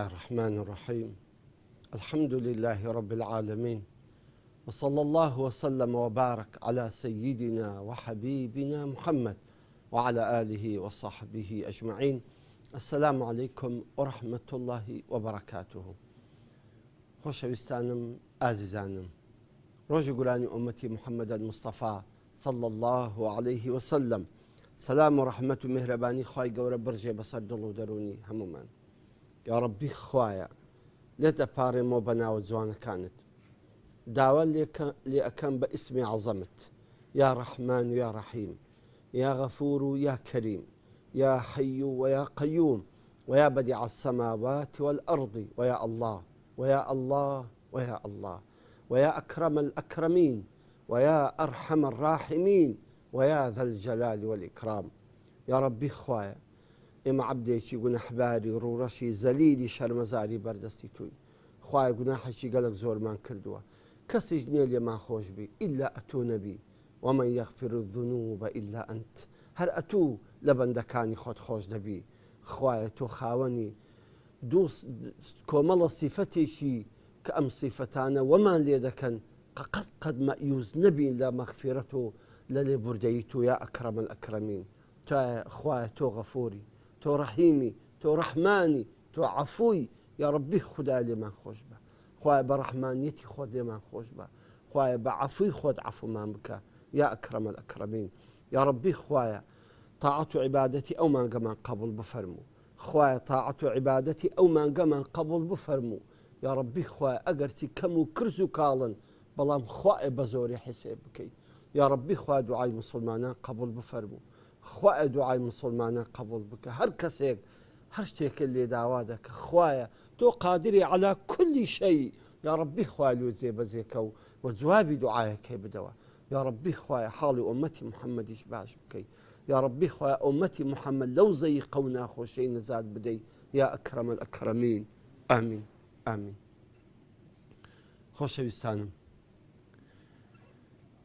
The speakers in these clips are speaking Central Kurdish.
الله الرحمن الرحيم. الحمد لله رب العالمين، وصلى الله وسلم وبارك على سيدنا وحبيبنا محمد وعلى آله وصحبه أجمعين. السلام عليكم ورحمة الله وبركاته. خۆشەویستانم ئازیزانم، ڕۆژی گورانی ئومەتی محەممەد المستەفا صلى الله عليه وسلم، سلام و ڕەحمەت و میهرەبانی خوای گەورە بڕژێ بەسەر دڵ و دەرونی هەمومان. یا ڕەبی خوایە لێ دەپارێمەوە بە ناوە جوانەکانت، داوا لێ ئەەکەم بە ئیسمی عەزەمت، یا ڕەحمان و یا ڕەحیم، یا غەفور و یا کەریم، یا حەی و یا قەیوم، ویا بەدیع السەماوات والأرض، ویا الله ويا الله ويا الله ويا أكرم الأكرمين ويا أرحم الراحمين ويا ذا الجلال والإكرام. يا ربي خوايا إما عبديشي گونەحباری ڕوڕەشی زەلیلی شەرمەزاری بەردەستی توی، خوايا گوناحێکی گەلک زۆرمان کردووە، کەسیش نییە لێمان خۆش بی ئیلا ئەتوو نەبی، ومن يغفر الذنوب إلا أنت، هەر ئەتوو لە بەندەکانی خۆت خۆش دەبی. خوايا تۆ خاوەنی دوو کۆمەڵە سیفەتێکی کە ئەم سیفەتانە وەمان لێ دەکەن قەت مەئیوز نەبین لە مەغفیرەت و لە لێبوردەیت و یا ئەکرەم الئەکرەمین. خوایە تۆ غەفوری، تۆ ڕەحیمی، تۆ ڕەحمانی، تۆ عەفووی. یا ڕەبی خودای لێمان خۆش بە، خوایە بە ڕەحمانیەتی خۆت لێمان خۆش بە، خوایە بە عەفووی خۆت عەفومان بکە، یا ئەکرەم الئەکرەمین. یا ڕەبی خوایە تاعەت و عیبادەتی ئەو مانگەمان قبول بفەرموو، خوایە تاعەت و عیبادەتی ئەو مانگەمان قبول بفەرموو. یا ڕەبی خوایە ئەگەرچی کەم و کرز و کاڵن، بەڵام خوایە بە زۆری حیسێب بکەیت. یا ڕەبی خوایە دوعای موسڵمانان قبول بفەرموو، خوایە دوعای موسڵمانان قبول بکە. هەر کەسێک هەر شتێکە لێ داوا دەکە، خوایە تۆ قادری عەلا کولی شەی. یا ڕەبی خوایە لێ جێبەجێکە و جوابی دوعایەکەی بدەوە. یا ڕەبی خوایە حاڵی ئومەتی محەممەدیش باش بکەیت. یا ڕەبی خوایە ئومەتی محەممەد لەو زەیقە و ناخۆشەی نەجات بدەیت، یا ئەکرەم الئەکرەمین. ئامین ئامین. خۆشەویستانم،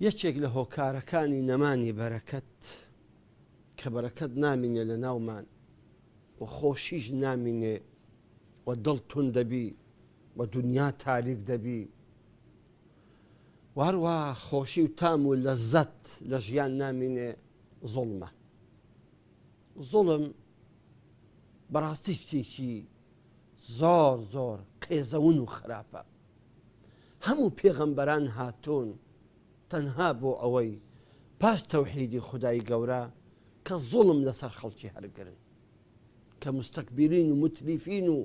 یەکێک لە هۆکارەکانی نەمانی بەرەکەت کە بەرەکەت نامینێ لە ناومان و خۆشیش نامینێ و دڵ تون دەبی و دنیا تاریک دەبی و هەروە خۆشی و تام و لەزەت لە ژیان نامینێ، زوڵمە. زوڵم بەڕاستی شتێکی زۆر زۆر قێزەون و خراپە. هەموو پێغەمبەران هاتوون تەنها بۆ ئەوەی پاش تەوحیدی خودای گەورە کە زوڵم لەسەر خەڵکی هەرگرن، کە مستەکبیرین و متریفین و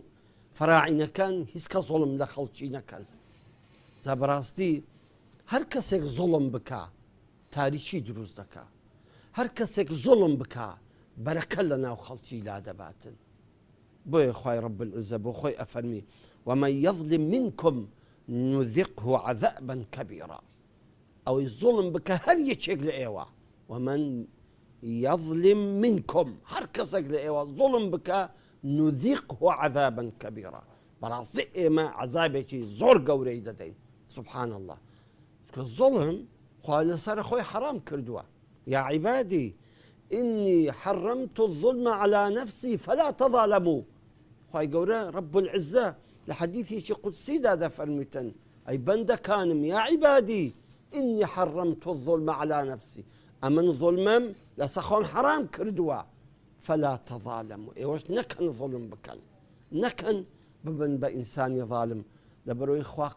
فەراعینەکان هیچ کە زوڵم لە خەڵکی نەکەن. جا بەڕاستی هەر کەسێک زوڵم بکە تاریکی دروست دەکا، هەر کەسێک زوڵم بکە بەرەکە لە ناو خەڵکی لا دەباتن. بۆیە خوای رب العزە بۆ خۆی ئەفەرمی ومن يظلم منكم نذقه عذابا كبيرا. ئەوەی زوڵم بکە هەر یەکێک لە ئێوە، ومن يظلم منكم، هەر کەسێک لە ئێوە زوڵم بکە نذقه عذابا كبيرا، بەڕاستی ئێمە عەزابێکی زۆر گەورەی دەدەین. سبحان الله. کە زوڵم خوا لەسەر خۆی حرام کردووە. يا عبادي إني حرمت الظلم على نفسي فلا تظالموا. خواهي قورا رب العزة لحديثي قدسي دادا فرميتن أي بند كانم يا عبادي إني حرمت الظلم على نفسي، أمن ظلمم لسخون حرام كردوا فلا تظالموا. إيوش نكن ظلم بكن، نكن ببن بإنسان ظالم لبروي خوا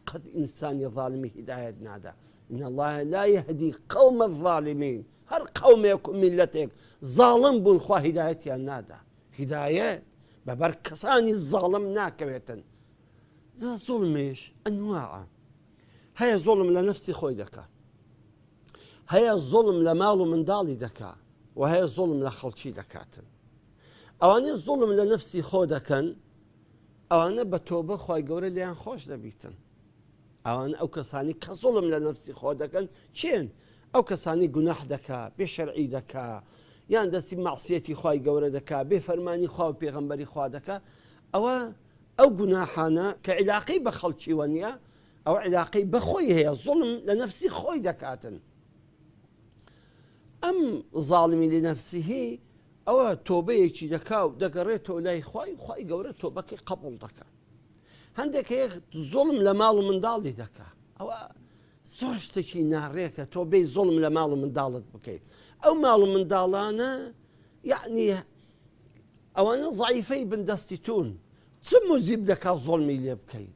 قد إنسان ظالم هداية نادا. إن الله لا يهدي قوم الظالمين. هر قومێک میلەتێک زاڵم بوون خوا هیدایەتیان نادا. هیدایەت بەبەر کەسانی زاڵم ناکەوێتن. زوڵمیش ئەنواعە. هەیە زوڵم لە نەفسی خۆی دەکا، هەیە زوڵم لە ماڵ و منداڵی دەکا، و هەیە زوڵم لە خەڵکی دەکاتن. ئەوانەیە زوڵم لە نەفسی خۆ دەکەن، ئەوانە بە تۆبە خوای گەورە لێیان خۆش دەبیتن. ئەوانە ئەو کەسانی کە زوڵم لە نەفسی خۆ دەکەن چێن؟ ئەو کەسانی گوناح دەکا، بێشەرعی دەکا، یان دەستی مەعسیەتی خوای گەورە دەکا، بێ فەرمانی خوا و پێغەمبەری خوا دەکا. ئەو گوناحانە کە عیلاقەی بە خەڵکیوە نییە، ئەو عیلاقەی بەخۆی هەیە، زوڵم لە نەفسی خۆی دەکاتن. ئەم ظاڵمی لنفسه ئەوە تۆبەیەکی دەکا و دەگەڕێتەوە لای خوای گەورە تۆبەکەی قبول دەکات. هەندێک زۆڵم لە ماڵ و منداڵی دەکا، ئەوە زۆر شتێکی ناڕێکە تۆ بێ زۆڵم لە ماڵ و منداڵت بکەیت. ئەو ماڵ و منداڵانە یعنی ئەوانە زعیفەی بندەستی تون، چ موزیب دەکا زۆڵمی لێ بکەیت؟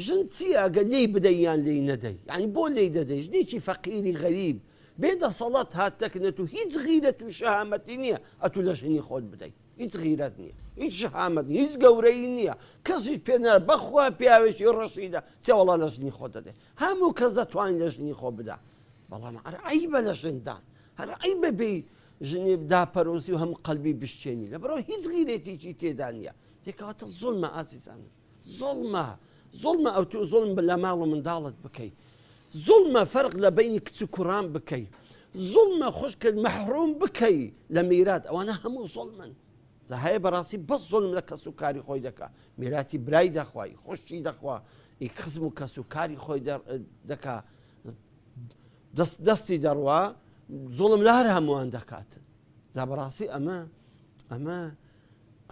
ژن چیە ئەگە لێی بدەی یان لێی نەدەی؟ یعنی بۆ لێی دەدەی؟ ژنێکی فەقیری غەریب بێدەسەڵات هاتەکنێت و هیچ غیرەت و شەهامەتی نییە ئەتو لە ژنی خۆت بدەیت، هیچ غیرەت نییە، هیچ شەهامەت نیە، هیچ گەورەی نییە، کەسیش پێنەر بەخوا پیاوێکی ڕەشیدە چێ وەڵا لە ژنی خۆ دەدەی، هەموو کەس دەتوانین لە ژنی خۆ بدا، بەڵام هەر عەیبە لە ژندان، هەر عەیبە بێ ژنێ داپەرۆسی و هەموو قەلبی بشتێنی، لەبەرەوە هیچ غیرێتێکی تێدا نییە. تێکەواتە زۆڵمە ئازیزانم، زۆڵمە ئەو تۆ زۆڵم لە ماڵ و منداڵت بکەیت، زۆڵمە فەرق لە بینی کچ و کوڕان بکەیت، زۆڵمە خوشکە مەحروم بکەی لە میرات، ئەوانە هەموو زۆڵمن. هەیە بەڕاستی بەس زۆڵم لە کەس و کاری خۆی دەکا، میراتی برای دەخوای، خۆشی دەخوا، خزم و کەس و کاری خۆی دەکا، دەستی دەڕوا، زۆڵم لە هەر هەمووان دەکاتن. بەڕاستی ئەمە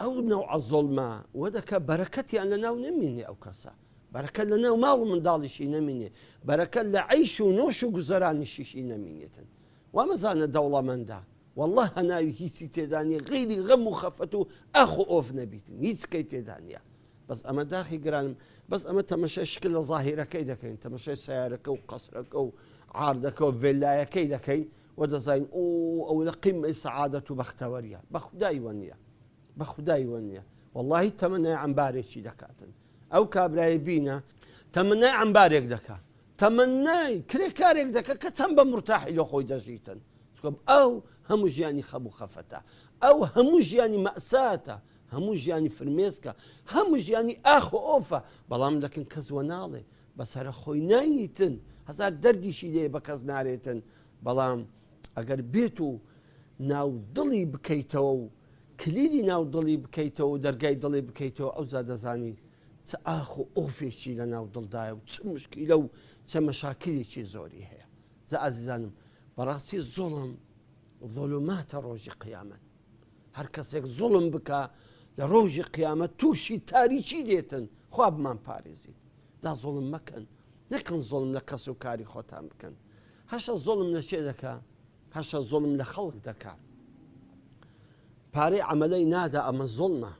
ئەو نەوعە زۆڵمە وە دەکە بەرەکەتیان لە ناو نەمینێ، ئەو کەسە بەرەکەت لە ناو ماڵ و منداڵیشی نەمینێ، بەرەکەت لە عەیش و نۆش و گوزەرانیشیشی نەمینێتن. وامەزانە دەوڵەمەندە والله هەناوی هیچی تێدا نیە غەیری غەم و خەفەت و ئەخ و ئۆف نەبیتن، هیچ کەی تێدا نیە. بەس ئەمە داخی گرانم، بەس ئەمە تەمەشای شکل لە ظاهیرەکەی دەکەین، تەمەشای سیارەکە و قەسرەکە و عاردەکە و ڤێلایەکەی دەکەین و دەزانین ئەو لە قیمەی سەعادەت و بەختەوەریە، بەخودای وە نییە، بەخودای وە نییە، وەڵڵاهی تەمەنای عەمبارێکی دەکاتن. ئەو کابرای بینە تەمەنای عەمبارێک دەکات، تەمەنای کرێکارێک دەکە کە چەند بە مرتاحی لە خۆی دەژیتن، ئەو هەموو ژیانی خەب و خەفەتە، ئەو هەموو ژیانی مەئساتە، هەموو ژیانی فرمێسکە، هەموو ژیانی ئاخ و ئۆفە، بەڵام دەکەن کەس وە ناڵێ بەسەرە خۆی ناینیتن، هەزار دەردیشی لێ بە کەس نارێتن، بەڵام ئەگەر بێت و ناودڵی بکەیتەوە و کلیلی ناودڵی بکەیتەوە و دەرگای دڵی بکەیتەوە، ئەو زا دەزانی چ ئاخ و ئۆفێکی لە ناو دڵدایە و چ مشکیلە و چە مەشاکلێکی زۆری هەیە. ئازیزانم بەڕاستی زۆڵم ظلماتە ڕۆژی قیامەت، هەر کەسێک زوڵم بکە لە ڕۆژی قیامەت تووشی تاریکی دێتن، خوا بمان پارێزیت. دا زوڵم مەکەن، نەکەن زوڵم لە کەس و کاری خۆتان بکەن. هەشە زوڵم لە چێ دەکا؟ هەشە زوڵم لە خەڵک دەکا، پارەی عەمەلەی نادا، ئەمە زوڵمە.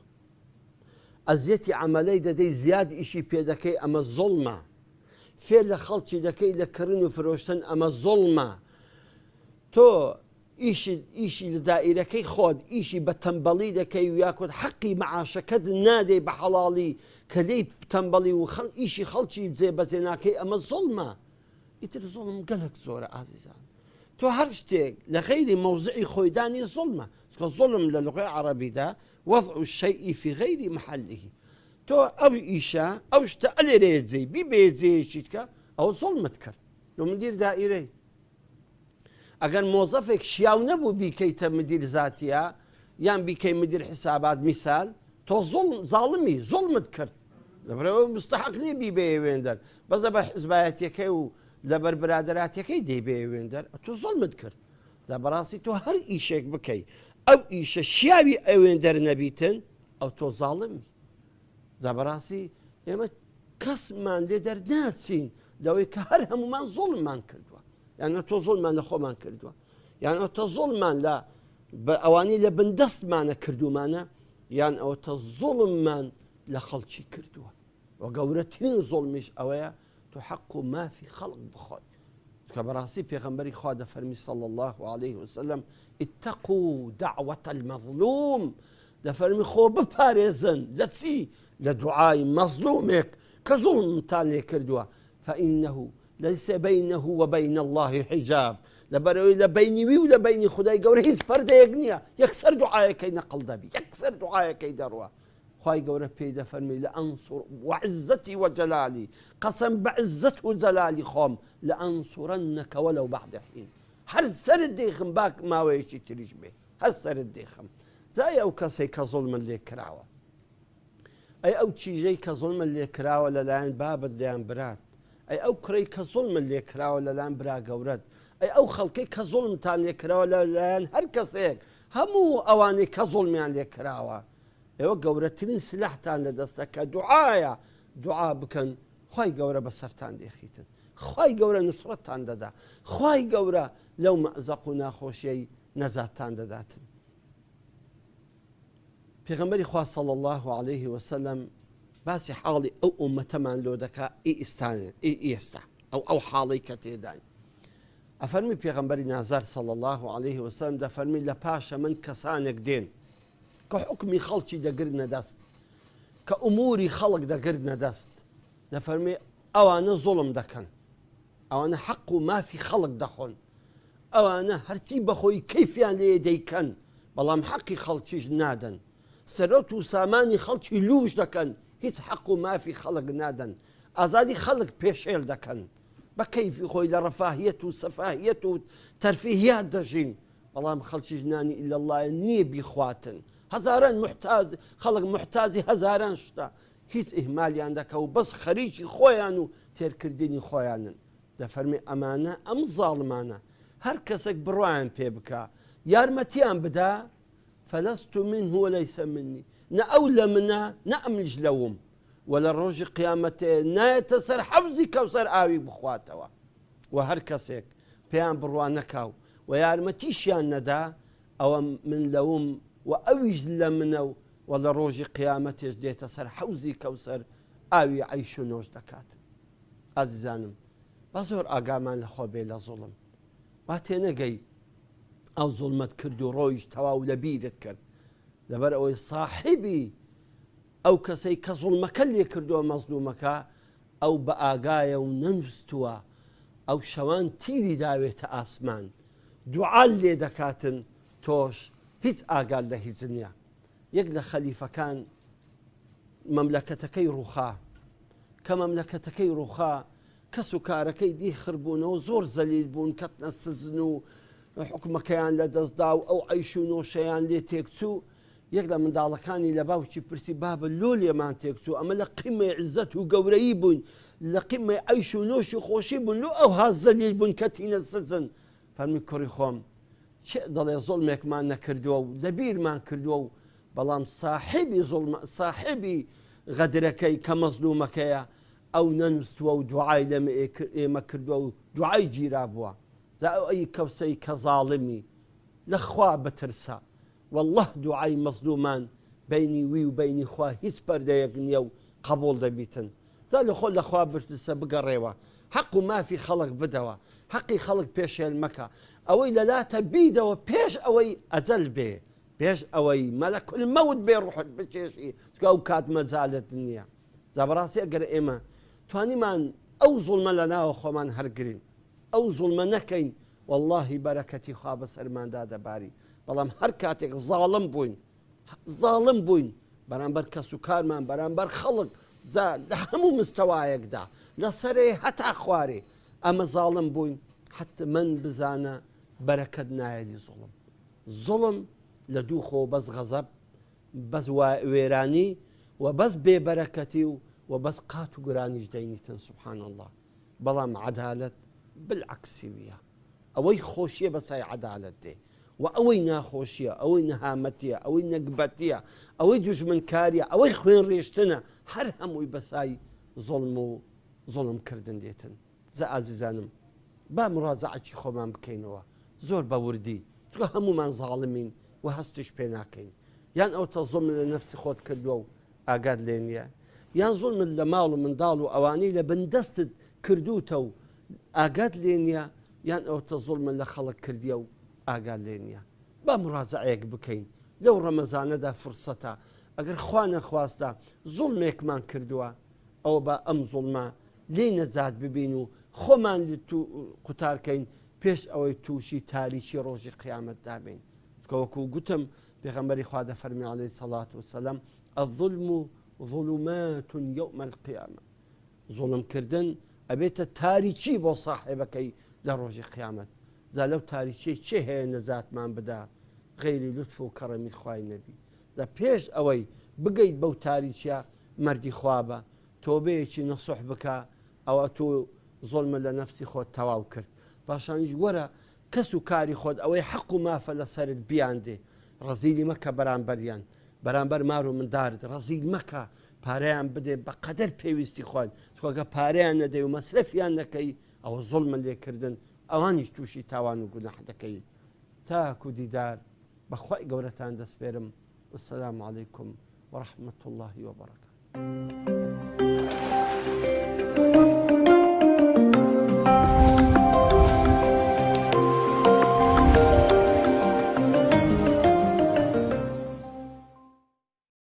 ئەزیەتی عەمەلەی دەدەی زیاد ئیشی پێ دەکەی، ئەمە زوڵمە. فێر لە خەڵکی دەکەی لە کڕین و فرۆشتن، ئەمە زوڵمە. تۆ ئیشی لە دائیرەکەی خۆت ئیشی بە تەمبەڵی دەکەی و یاکوت حەقی مەعاشەکەت نادەی بە حەڵاڵی کە لێی تەمبەڵی و ئیشی خەڵکی جێبەجێ ناکەی، ئەمە زوڵمە. ئیتر زوڵم گەلک زۆرە ئازیزان. تۆ هەر شتێک لە غەیری مەوزعی خۆیدانی زوڵمە، چکە زوڵم لە لوغەی عەرەبیدا وەضع الشەیء فی غەیری مەحەلیه. تۆ ئەو ئیشە ئەو شتە ئەلێرەیە جێی بیبێ جێیەکی بکە، ئەو زوڵمت کرد. لە مدیر دائیرەی ئەگەر مۆزەفێک شیاو نەبوو بیکەیتە مدیر زاتیە یان بیکەی مدیر حسابات میسال، تۆ زاڵمی زوڵمت کرد، لەبەرەوە مستحق نیە بیبێ وێندەر، بەزە بە حزبایەتیەکەی و لەبەر برادەراتیەکەی دەیبێ وێندەر، تۆ زوڵمت کرد. دا بەڕاستی تۆ هەر ئیشێک بکەی ئەو ئیشە شیاوی ئەوێندەر نەبیتن، ئەو تۆ زاڵمی. دا بەڕاستی ئێمە کەسمان لێ دەرناچین لەوەی کە هەر هەمومان زوڵممان کردووە، یان تۆ زوڵمان لە خۆمان کردووە، یان ئەو تە زوڵمان لە ئەوانەی لە بندەستمانە کردومانە، یان ئەوە تە زوڵممان لە خەڵکی کردووە. و گەورەترین زوڵمیش ئەوەیە تۆ حەق و مافی خەڵق بخۆی. کە بەڕاستی پێغەمبەری خوا دەفەرمی صلی الله عليه وسلم اتقوا دعوة المظلوم، دەفەرمی خۆ بپارێزن لە چی؟ لە دوعای مەظلومێک کە زوڵمتان لێ کردووە، فإنه ليس بينه وبين الله حجاب، لەبەرەوەی لە بینی وی و لە بینی خودای گەورە هیچ پەردەیەک نییە، یەکسەر دوعایەکەی نەقڵ دەبی، یەکسەر دوعایەکەی دەڕوە. خوای گەورە پێی دەفەرمی لە ئەنسوڕ وعزەتی وەجەلالی، قەسەم بە عزەت و جەلالی خۆم لە ئەنسوڕەنەکە وەلەو بەعدە حین، هەر سەرت دێخم با ماوەیەکی تریش بێ، هەر سەرت دێخم. جای ئەو کەسێک کە زوڵمت لێ کراوە، ئەی ئەو چیژەی کە زوڵمت لێ کراوە لەلایەن بابت لەیان برات، ئەی ئەو کوڕەی کە زوڵمت لێ کراوە لەلایەن برا گەورەت، ئەی ئەو خەڵکەی کە زوڵمتان لێ کراوە لەلایەن هەر کەسێک هەموو ئەوانەی کە زوڵمیان لێ کراوە ئێوە گەورەترین سلاحتان لە دەستە کە دوعایە دوعا بکەن خی گەورە بەسەرتان دێخیتن خی گەورە نوسڕەتتان دەدا خی گەورە لەو مەزەق و ناخۆشیەی نەزاتتان دەداتن پێغەمبەری خوا صلی الله عليه وسلم باسی حاڵی ئەو ئومەتەمان لۆ دەکا ئێستا ئەو حاڵی کە تێداین ئەفەرمی پێغەمبەری نازار صلی الله عليه وسلم دەفەرمی لە پاشە من کەسانێک دێن کە حکمی خەڵکی دەگرنە دەست کە ئوموری خەڵک دەگرنە دەست دەفەرمی ئەوانە زوڵم دەکەن ئەوانە حەق و مافی خەڵک دەخۆن ئەوانە هەرچی بەخۆی کەیفیان لێ دەیکەن بەڵام حەقی خەڵکیش نادەن سەرۆت و سامانی خەڵکی لوش دەکەن هیچ حەق و مافی خەڵک نادەن ئازادی خەڵک پێشێل دەکەن بە کەیفی خۆی لە ڕەفاهیەت و سەفاهیەت و تەرفیهیات دەژین بەڵام خەڵکیش نانی ئیلا اللهە نییە بیخواتن هەزاران خەڵک محتازی هەزاران شتە هیچ ئیهمالیان دەکە و بەس خەریکی خۆیان و تێرکردنی خۆیانن دەفەرمی ئەمانە ئەم زاڵمانە هەر کەسێک بڕوایان پێ بکە یارمەتیان بدا فەلەست منه ولەیس منی نە ئەو لە منە نە ئەمنیش لەوم و لە ڕۆژی قیامەتێ نایەتە سەر حەوزی کەوسەر ئاوی بخواتەوە و هەر کەسێک پێیان بڕوان نەکاو و یارمەتیشیان نەدا ئەوە من لەوم و ئەویش لە منە و لە ڕۆژی قیامەتێش دێتە سەر حەوزی کەوسەر ئاوی عەیش و نۆش دەکات ئازیزانم بە زۆر ئاگامان لەخۆ بێ لە زوڵم وا تێنەگەی ئەو زوڵمەت کرد و ڕۆیش تەواو لە بیرت کرد لەبەر ئەوەی صاحبی ئەو کەسەی کە زوڵمەکە لێ کردووە مەزلومەکە ئەو بە ئاگایە و نەنووسووە ئەو شەوان تیری داوێتە ئاسمان دوعال لێ دەکاتن تۆش هیچ ئاگال لە هیچ نییە یەک لە خەلیفەکان مەملەکەتەکەی ڕووخا کە مەملەکەتەکەی ڕووخا کەس و کارەکەی دی خربوونەوە زۆر زەلیل بوون کەتنە سزن و حکومەکەیان لە دەستدا و ئەو عەیش و نۆشەیان لێ تێکچوو یەک لە منداڵەکانی لە باوکی پرسی بابە لۆ لێمان تێکچوو ئەمە لە قیمەی عزت و گەورەیی بوون لە قیمەی عەیش و نۆش و خۆشی بوون لۆ ئەوها زەلیل بوون کە تینە سزن فەرمی کوڕی خۆم چێ دەڵێ زوڵمێکمان نەکردووە و لەبیرمان کردووە و بەڵام صاحبی غەدرەکەی کە مەزلومەکەیە ئەو نەنووسووە و دوعای لە ئێمە کردووە و دوعای گیرا بووە زا ئەی کەوسەی کە زاڵمی لەخوا بترسە والله دوعای مەزلومان بینی وی و بینی خوا هیچ پەردەیەک نییە و قبول دەبیتن زا لە خۆ لەخوا بترسە بگەڕێوە حەق و مافی خەڵک بدەوە حەقی خەڵک پێشێل مەکە ئەوەی لەلاتە بیدەوە پێش ئەوەی ئەجەل بێ پێش ئەوەی مەلەکول مەوت بێ ڕوحت بچێشی ئەو کات مەجالت نییە جا بەڕاستی ئەگەر ئێمە توانیمان ئەو زوڵمە لە ناوە خۆمان هەرگرین ئەو زوڵمە نەکەین واللهی بەرەکەتی خوا بەسەرماندا دەباری بەڵام هەر کاتێک زاڵم بووین بەرامبەر کەس و کارمان بەرامبەر خەڵک جا لە هەموو مستەوایەکدا لەسەرێ هەتا خوارێ ئەمە زاڵم بووین حتمەن بزانە بەرەکەت نایەلی زوڵم لە دوو خۆ بەس غەزەب بەس وێرانی و بەس بێبەرەکەتی و بەس قات و گرانیش دەینیتن سبحان الله بەڵام عەدالەت بالعەکسی ویە ئەوەی خۆشیە بەسای عەدالەت دێ و ئەوەی ناخۆشیە ئەوەی نەهامەتیە ئەوەی نەکبەتیە ئەوەی دوژمنکاریە ئەوەی خوێن ڕێشتنە هەر هەمووی بەسای زوڵم و زوڵمکردن دێتن زە ئازیزانم با مڕاجەعەتی خۆمان بکەینەوە زۆر بە وردی چکە هەمومان زاڵمین و هەستیش پێ ناکەین یان ئەو تە زوڵم لە نەفسی خۆت کردووە و ئاگات لێ نییە یان زوڵمت لە ماڵ و منداڵ و ئەوانەی لە بندەستت کردوتە و ئاگات لێ نییە یان ئەو تە زوڵمە لە خەڵک کردیە و ئاگات لێ نییە با مڕاجەعەیەک بکەین لەو ڕەمەزانەدا فرسەتە ئەگەر خوا نەخواستە زوڵمێکمان کردووە ئەو بە ئەم زوڵمە لێ نەجات ببین و خۆمان قوتارکەین پێش ئەوەی تووشی تاریکی ڕۆژی قیامەت دابین وەکو گوتم پێغەمبەری خوا دەفەرمی عەلەیهی سەڵات وسەلام الظلم ظلمات يوم القيامة زوڵمکردن ئەبێتە تاریکی بۆ ساحێبەکەی لە ڕۆژی قیامەت زا لەو تاریکی چێ هەیە نەجاتمان بدا غەیری لوتف و کەڕەمی خوای نەبی زا پێش ئەوەی بگەیت بەو تاریچە مەردی خوا بە تۆبەیەکی نەسوح بکە ئەوە تۆ زوڵمە لە نەفسی خۆت تەواو کرد پاشانیش وەرە کەس و کاری خۆت ئەوەی حەق و مافە لەسەرت بیاندێ ڕەزیلی مەکە بەرامبەریان بەرامبەر مار و مندارت ڕەزیل مەکە پارەیان بدێ بەقەدەر پێویستی خۆت چۆکە پارەیان نەدەی و مەسرەفیان نەکەی ئەوە زوڵمە لێکردن ئەوانیش تووشی تاوان و گوناح دەکەی تاکو دیدار بەخوای گەورەتان دەسپێرم والسلام عليكم ورحمة الله وبركاته.